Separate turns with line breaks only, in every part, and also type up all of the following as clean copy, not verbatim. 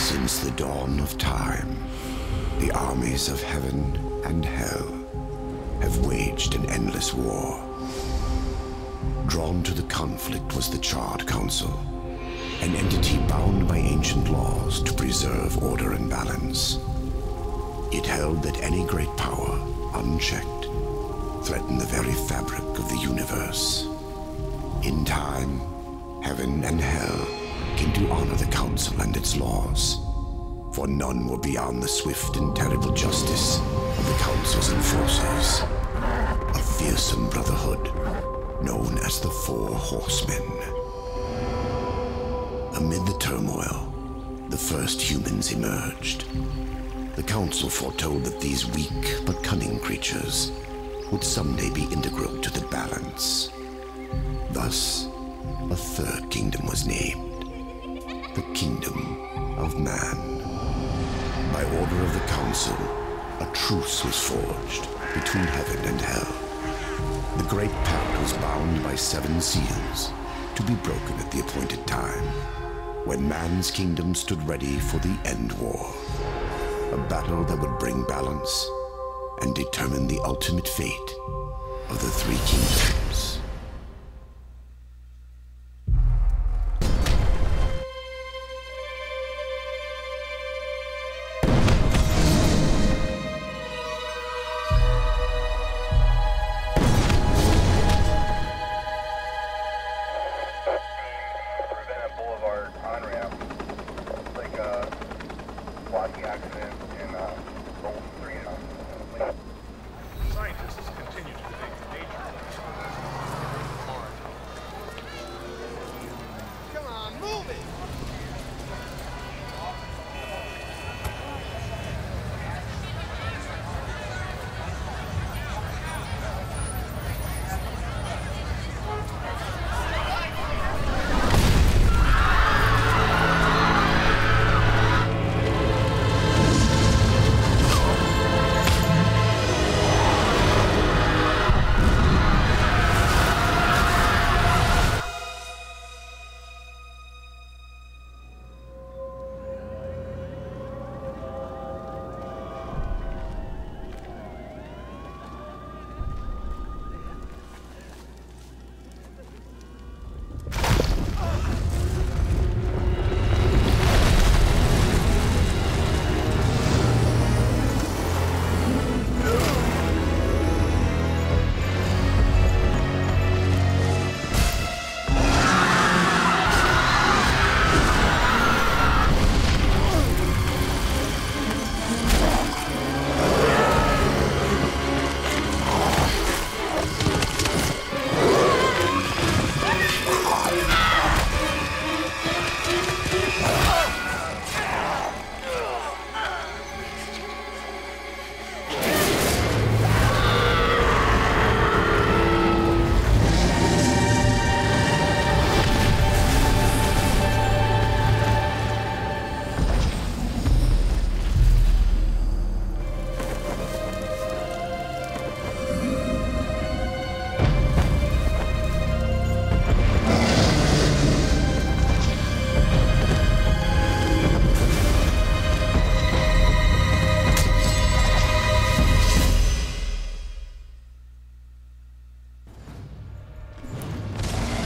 Since the dawn of time, the armies of heaven and hell have waged an endless war. Drawn to the conflict was the Charred Council, an entity bound by ancient laws to preserve order and balance. It held that any great power, unchecked, threatened the very fabric of the universe. In time, heaven and hell came to honor the Council and its laws, for none were beyond the swift and terrible justice of the Council's enforcers, a fearsome brotherhood known as the Four Horsemen. Amid the turmoil, the first humans emerged. The Council foretold that these weak but cunning creatures would someday be integral to the balance. Thus, a third kingdom was named, the Kingdom of Man. By order of the Council, a truce was forged between heaven and hell. The Great Pact was bound by 7 seals to be broken at the appointed time, when man's kingdom stood ready for the End War, a battle that would bring balance and determine the ultimate fate of the 3 kingdoms.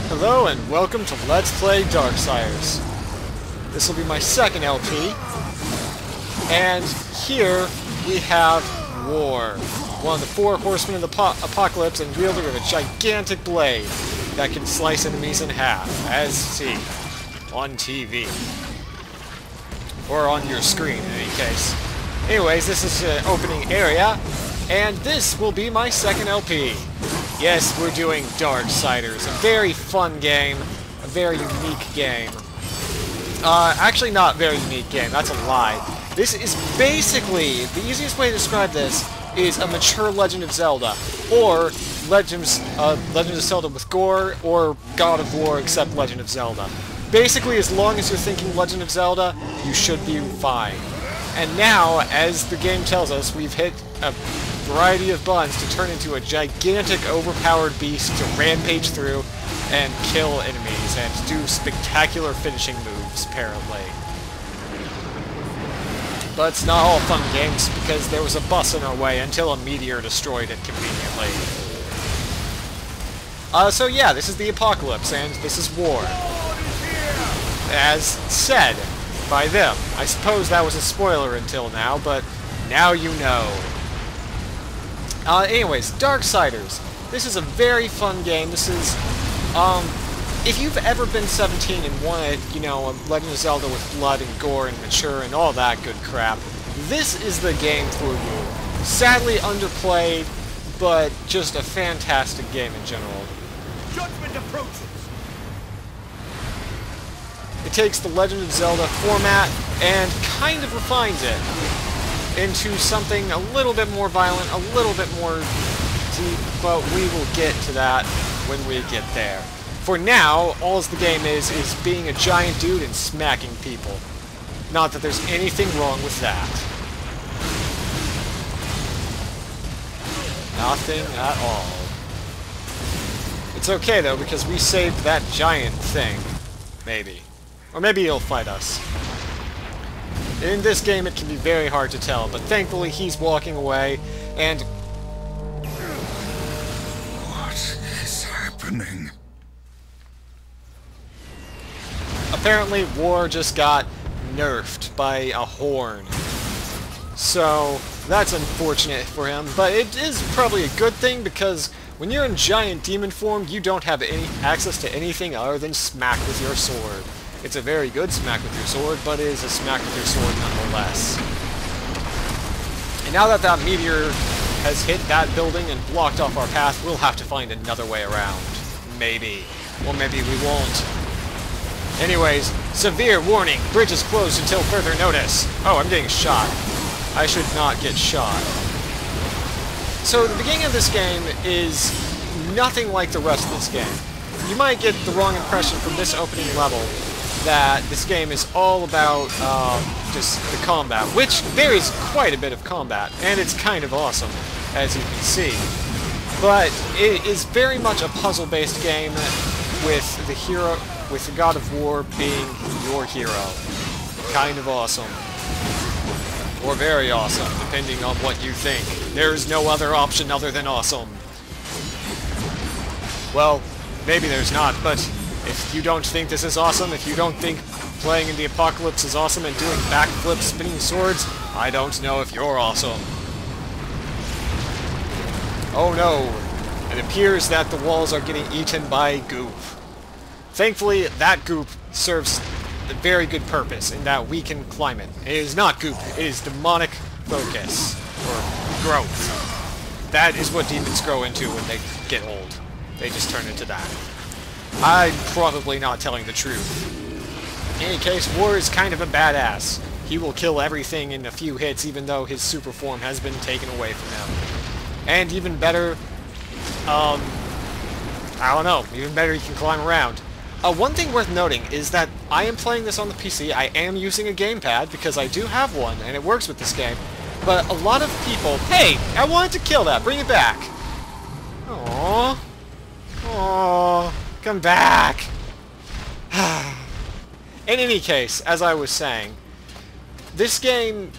Hello and welcome to Let's Play Darksiders. This will be my second LP, and here we have War, one of the 4 horsemen of the apocalypse and wielder of a gigantic blade that can slice enemies in half, as seen on TV. Or on your screen, in any case. Anyways, this is an opening area, and this will be my second LP. Yes, we're doing Darksiders, a very fun game, a very unique game. Actually not very unique game, that's a lie. This is basically, the easiest way to describe this is a mature Legend of Zelda, or Legends of Zelda with gore, or God of War except Legend of Zelda. Basically, as long as you're thinking Legend of Zelda, you should be fine. And now, as the game tells us, we've hit a variety of buttons to turn into a gigantic, overpowered beast to rampage through and kill enemies, and do spectacular finishing moves, apparently. But it's not all fun games, because there was a bus in our way until a meteor destroyed it conveniently. So yeah, this is the apocalypse, and this is war. As said by them. I suppose that was a spoiler until now, but now you know. Anyways, Darksiders. This is a very fun game. This is, if you've ever been 17 and wanted, you know, a Legend of Zelda with blood and gore and mature and all that good crap, this is the game for you. Sadly underplayed, but just a fantastic game in general.
Judgment approaches.
It takes the Legend of Zelda format and kind of refines it into something a little bit more violent, a little bit more deep, but we will get to that when we get there. For now, all the game is being a giant dude and smacking people. Not that there's anything wrong with that. Nothing at all. It's okay though, because we saved that giant thing. Maybe. Or maybe he'll fight us. In this game it can be very hard to tell, but thankfully he's walking away, and...
What is happening?
Apparently War just got nerfed by a horn. So, that's unfortunate for him, but it is probably a good thing, because when you're in giant demon form, you don't have any access to anything other than smack with your sword. It's a very good smack with your sword, but it is a smack with your sword nonetheless. And now that that meteor has hit that building and blocked off our path, we'll have to find another way around. Maybe. Or maybe we won't. Anyways, severe warning. Bridge is closed until further notice. Oh, I'm getting shot. I should not get shot. So the beginning of this game is nothing like the rest of this game. You might get the wrong impression from this opening level that this game is all about just the combat, which there is quite a bit of combat, and it's kind of awesome, as you can see. But it is very much a puzzle-based game with the hero, with the God of War being your hero. Kind of awesome. Or very awesome, depending on what you think. There's no other option other than awesome. Well, maybe there's not, but if you don't think this is awesome, if you don't think playing in the apocalypse is awesome and doing backflips, spinning swords, I don't know if you're awesome. Oh no, it appears that the walls are getting eaten by goop. Thankfully, that goop serves a very good purpose in that we can climb it. It is not goop, it is demonic focus, or growth. That is what demons grow into when they get old. They just turn into that. I'm probably not telling the truth. In any case, War is kind of a badass. He will kill everything in a few hits, even though his super form has been taken away from him. And even better, I don't know, even better he can climb around. One thing worth noting is that I am playing this on the PC. I am using a gamepad, because I do have one, and it works with this game. But a lot of people... Hey! I wanted to kill that! Bring it back! Aww. Aww. Come back! In any case, as I was saying, this game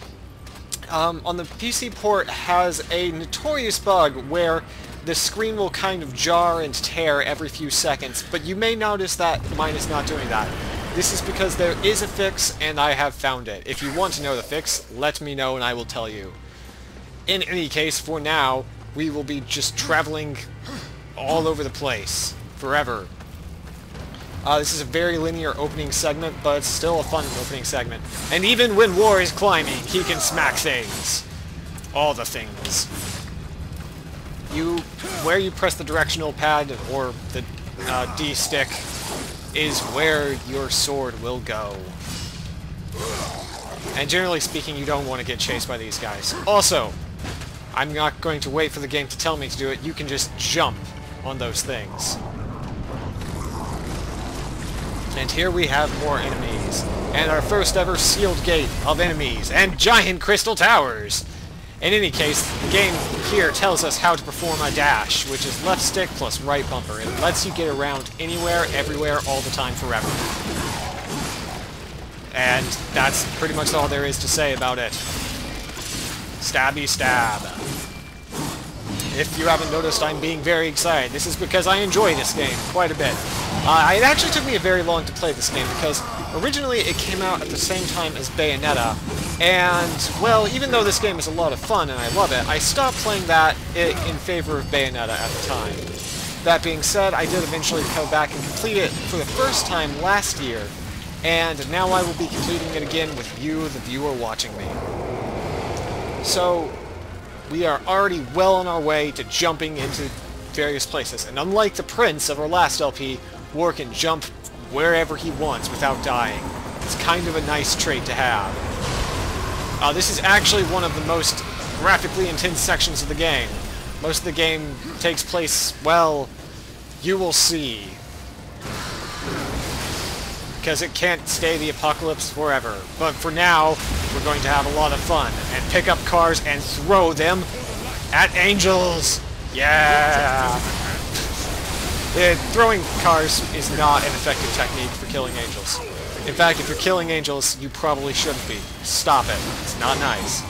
on the PC port has a notorious bug where the screen will kind of jar and tear every few seconds, but you may notice that mine is not doing that. This is because there is a fix, and I have found it. If you want to know the fix, let me know and I will tell you. In any case, for now, we will be just traveling all over the place. Forever. This is a very linear opening segment, but it's still a fun opening segment. And even when War is climbing, he can smack things. All the things. Where you press the directional pad, or the D stick, is where your sword will go. And generally speaking, you don't want to get chased by these guys. Also, I'm not going to wait for the game to tell me to do it. You can just jump on those things. And here we have more enemies, and our first ever sealed gate of enemies, and giant crystal towers! In any case, the game here tells us how to perform a dash, which is left stick plus right bumper. It lets you get around anywhere, everywhere, all the time, forever. And that's pretty much all there is to say about it. Stabby stab. If you haven't noticed, I'm being very excited. This is because I enjoy this game quite a bit. It actually took me very long to play this game because originally it came out at the same time as Bayonetta, and, well, even though this game is a lot of fun and I love it, I stopped playing that in favor of Bayonetta at the time. That being said, I did eventually go back and complete it for the first time last year, and now I will be completing it again with you, the viewer, watching me. So, we are already well on our way to jumping into various places, and unlike the Prince of our last LP, War can jump wherever he wants without dying. It's kind of a nice trait to have. This is actually one of the most graphically intense sections of the game. Most of the game takes place, well, you will see. Because it can't stay the apocalypse forever. But for now, we're going to have a lot of fun and pick up cars and throw them at angels. Yeah! Throwing cars is not an effective technique for killing angels. In fact, if you're killing angels, you probably shouldn't be. Stop it. It's not nice.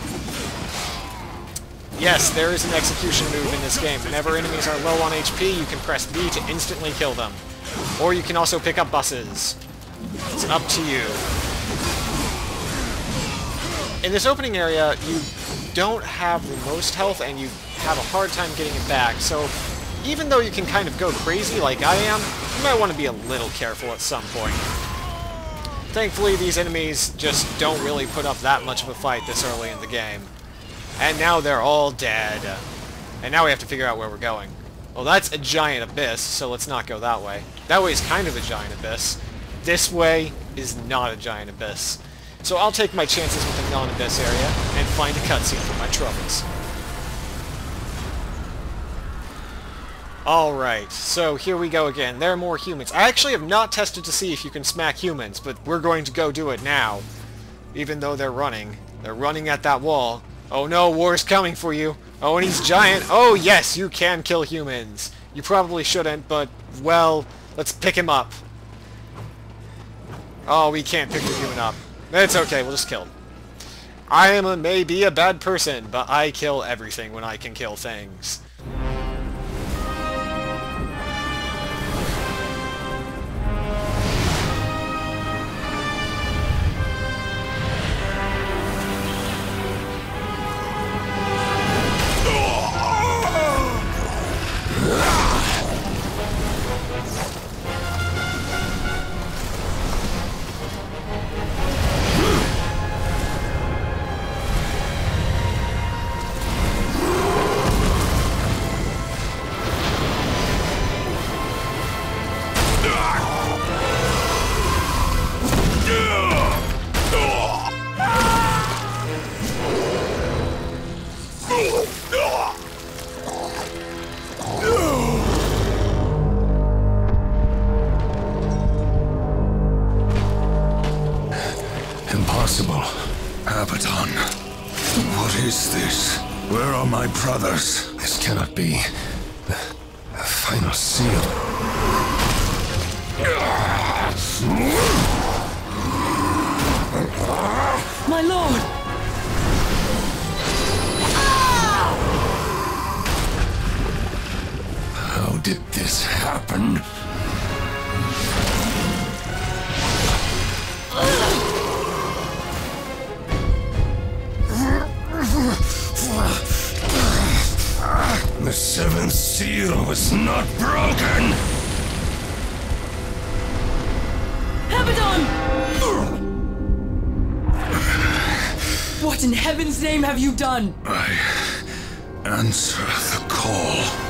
Yes, there is an execution move in this game. Whenever enemies are low on HP, you can press B to instantly kill them. Or you can also pick up buses. It's up to you. In this opening area, you don't have the most health and you have a hard time getting it back, so even though you can kind of go crazy like I am, you might want to be a little careful at some point. Thankfully, these enemies just don't really put up that much of a fight this early in the game. And now they're all dead. And now we have to figure out where we're going. Well, that's a giant abyss, so let's not go that way. That way is kind of a giant abyss. This way is not a giant abyss. So I'll take my chances with the non-abyss area and find a cutscene for my troubles. Alright, so here we go again. There are more humans. I actually have not tested to see if you can smack humans, but we're going to go do it now. Even though they're running. They're running at that wall. Oh no, war's coming for you. Oh, and he's giant. Oh yes, you can kill humans. You probably shouldn't, but, well, let's pick him up. Oh, we can't pick the human up. It's okay, we'll just kill him. I may be a bad person, but I kill everything when I can kill things.
Impossible. Abaddon. What is this? Where are my brothers?
This cannot be. The final seal.
My lord!
How did this happen? The seventh seal was not broken!
Abaddon! What in heaven's name have you done?
I answer the call.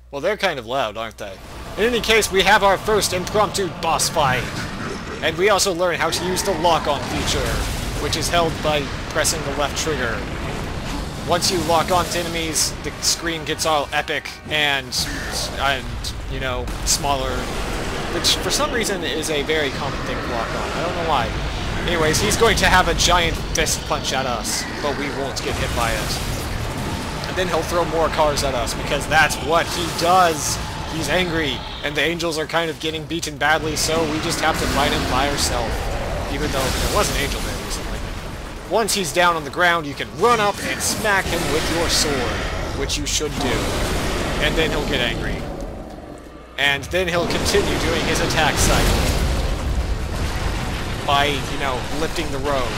Well, they're kind of loud, aren't they? In any case, we have our first impromptu boss fight. And we also learn how to use the lock-on feature, which is held by pressing the left trigger. Once you lock on to enemies, the screen gets all epic and you know, smaller which for some reason is a very common thing to lock on. I don't know why. Anyways, he's going to have a giant fist punch at us, but we won't get hit by it. And then he'll throw more cars at us, because that's what he does. He's angry, and the angels are kind of getting beaten badly, so we just have to fight him by ourselves. Even though there was an angel there recently. Once he's down on the ground, you can run up and smack him with your sword, which you should do. And then he'll get angry. And then he'll continue doing his attack cycle by, you know, lifting the road.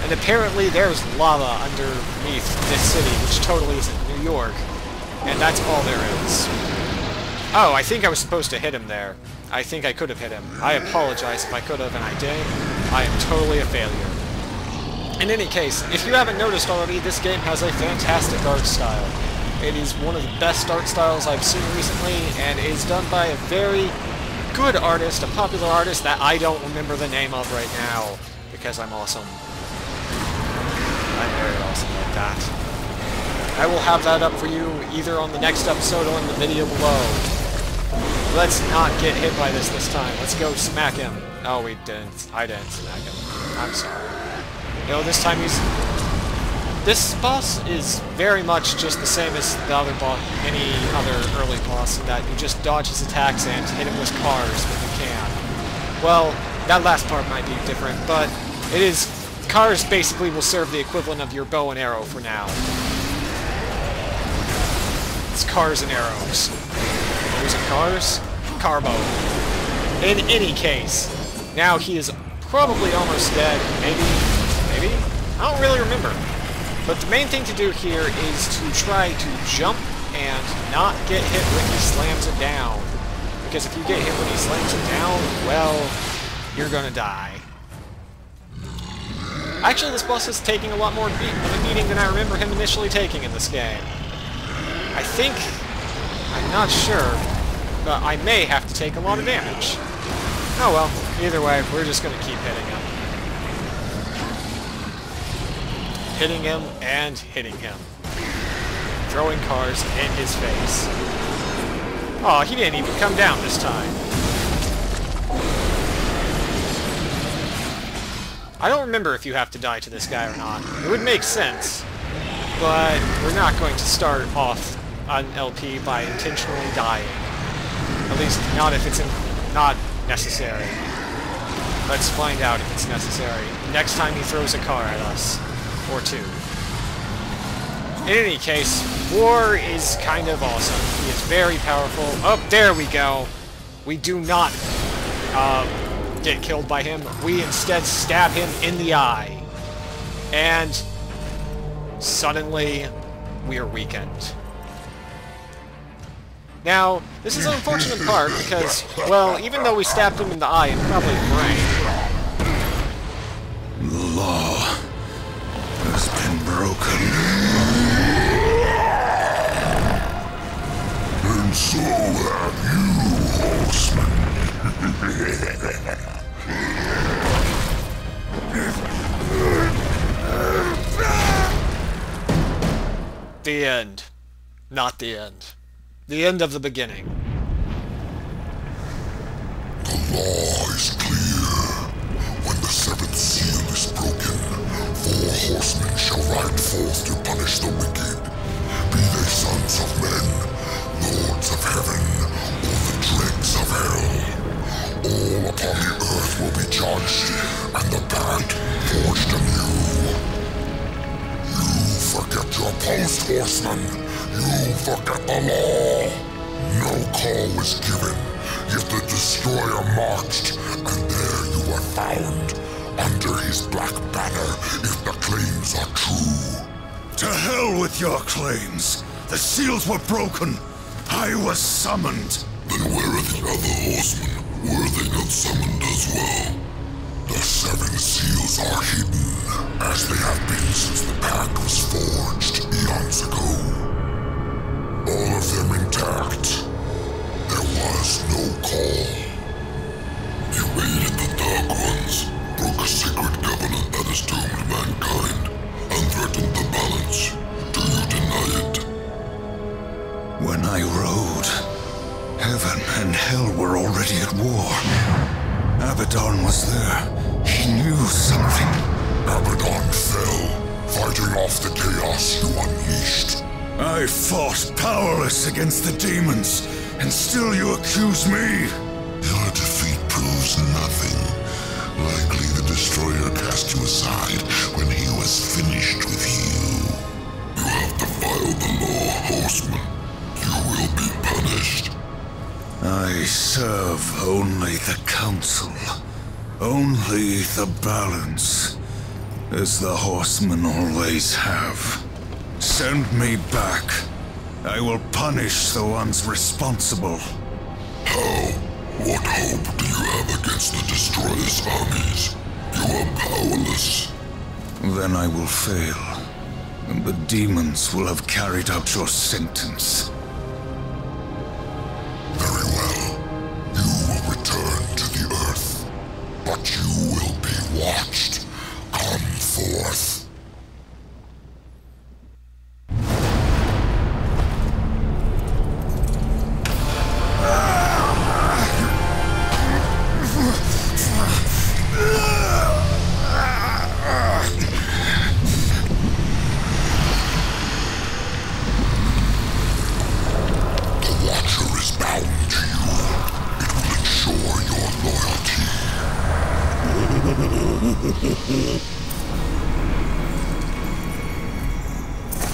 And apparently there's lava underneath this city, which totally isn't New York. And that's all there is. Oh, I think I was supposed to hit him there. I think I could have hit him. I apologize if I could have, and I did. I am totally a failure. In any case, if you haven't noticed already, this game has a fantastic art style. It is one of the best art styles I've seen recently, and is done by a very good artist, a popular artist that I don't remember the name of right now, because I'm awesome. I'm very awesome like that. I will have that up for you either on the next episode or in the video below. Let's not get hit by this time. Let's go smack him. Oh, we didn't. I didn't smack him. I'm sorry. You know, this time he's... This boss is very much just the same as the other boss, any other early boss, in that you just dodge his attacks and hit him with cars when you can. Well, that last part might be different, but it is... Cars basically will serve the equivalent of your bow and arrow for now. It's cars and arrows. Bows and cars? Carbo. In any case, now he is probably almost dead. Maybe? I don't really remember. But the main thing to do here is to try to jump and not get hit when he slams it down. Because if you get hit when he slams it down, well, you're gonna die. Actually, this boss is taking a lot more of a beating than I remember him initially taking in this game. I think, I'm not sure, but I may have to take a lot of damage. Oh well, either way, we're just gonna keep hitting him. Hitting him and hitting him. Throwing cars in his face. Oh, he didn't even come down this time. I don't remember if you have to die to this guy or not. It would make sense, but we're not going to start off an LP by intentionally dying. At least not if it's not necessary. Let's find out if it's necessary. Next time he throws a car at us. Or two. In any case, War is kind of awesome. He is very powerful. Oh, there we go. We do not get killed by him. We instead stab him in the eye. And suddenly, we are weakened. Now, this is an unfortunate part because, well, even though we stabbed him in the eye and probably the brain...
The law has been broken. And so have you, horseman.
The end. Not the end. The end of the beginning.
The law is clear. When the seventh seal is broken, 4 horsemen shall ride forth to punish the wicked, be they sons of men, lords of heaven, or the dregs of hell. All upon the earth will be judged, and the bad forged anew. You forget your post, horseman. You forget the law. No call was given, yet the destroyer marched, and there you were found, under his black banner, if the claims are true. To hell with your claims! The seals were broken! I was summoned! Then where are the other horsemen? Were they not summoned as well? The 7 seals are hidden, as they have been since the pact was forged eons ago. All of them intact. There was no call. You aided the Dark Ones, broke a sacred covenant that has doomed mankind, and threatened the balance. Do you deny it? When I rode,
Heaven and hell were already at war. Abaddon was there. He knew something.
Abaddon fell, fighting off the chaos you unleashed.
I fought powerless against the demons, and still you accuse me?
Your defeat proves nothing. Likely the Destroyer cast you aside when he was finished with you. You have defiled the law, Horseman. You will be punished.
I serve only the Council. Only the balance. As the Horsemen always have. Send me back. I will punish the ones responsible.
How? What hope do you have against the Destroyer's armies? You are powerless.
Then I will fail, and the demons will have carried out your sentence.
Very well. You will return to the Earth, but you will be watched. Come forth.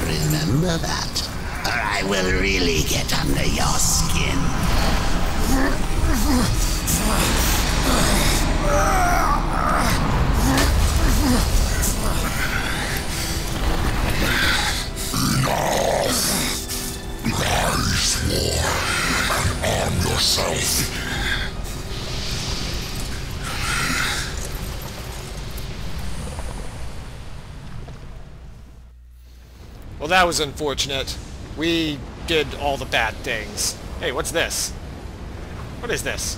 Remember that, or I will really get under your skin.
I swore, and arm yourself.
Well, that was unfortunate. We did all the bad things. Hey, what's this? What is this?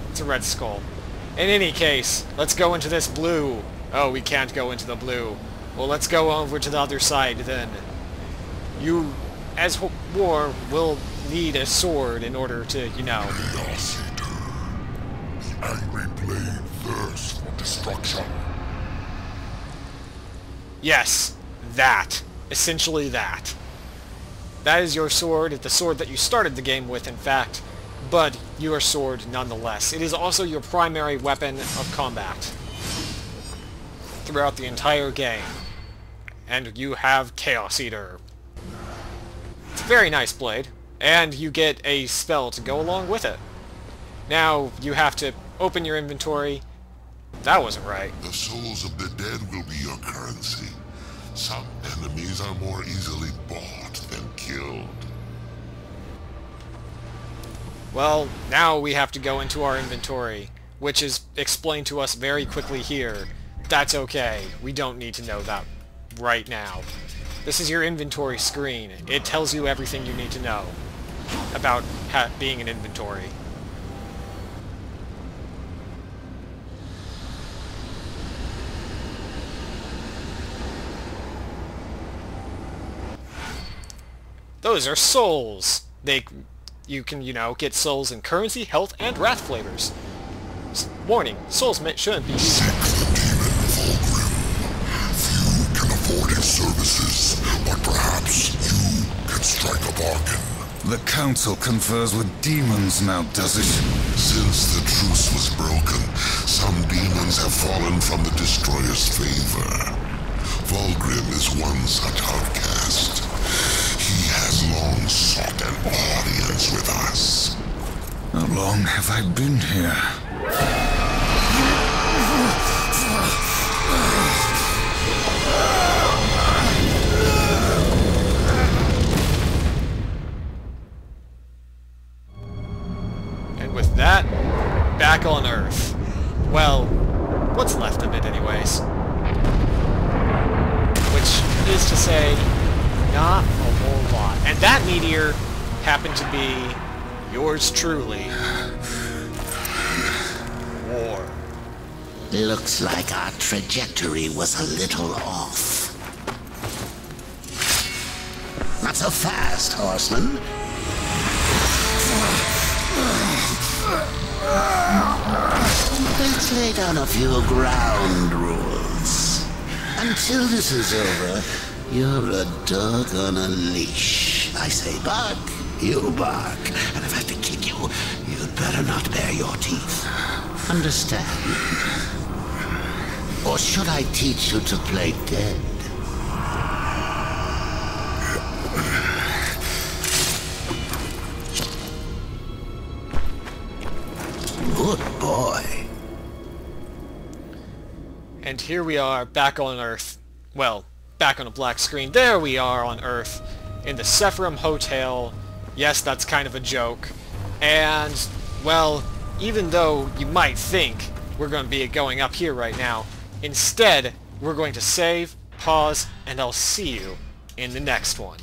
It's a red skull. In any case, let's go into this blue. Oh, we can't go into the blue. Well, let's go over to the other side then. You, as war, will need a sword in order to, you know...
Chaos Eater. The angry blade thirsts for destruction.
Yes, that. Essentially that. That is your sword. It's the sword that you started the game with, in fact, but your sword nonetheless. It is also your primary weapon of combat throughout the entire game. And you have Chaos Eater. It's a very nice blade, and you get a spell to go along with it. Now, you have to open your inventory. That wasn't right.
The souls of the dead will be your currency. Some enemies are more easily bought than killed.
Well, now we have to go into our inventory, which is explained to us very quickly here. That's okay. We don't need to know that right now. This is your inventory screen. It tells you everything you need to know about being an inventory. Those are souls. You can, you know, get souls in currency, health, and wrath flavors. Warning, souls shouldn't be...
Seek the demon Volgrim. Few can afford his services, but perhaps you can strike a bargain.
The Council confers with demons now, does it?
Since the truce was broken, some demons have fallen from the Destroyer's favor. Volgrim is one such outcast. He has long sought an audience with us.
How long have I been here?
And with that, back on Earth. Well, what's left of it anyways. Which is to say, not a whole lot. And that meteor happened to be yours truly. War.
Looks like our trajectory was a little off. Not so fast, Horseman. Let's lay down a few ground rules. Until this is over, you're a dog on a leash. I say bark, you bark. And if I have to kick you, you'd better not bare your teeth. Understand? Or should I teach you to play dead? Good boy.
And here we are, back on Earth. Well, back on a black screen. There we are on Earth, in the Sephirim Hotel. Yes, that's kind of a joke. And, well, even though you might think we're going to be going up here right now, instead, we're going to save, pause, and I'll see you in the next one.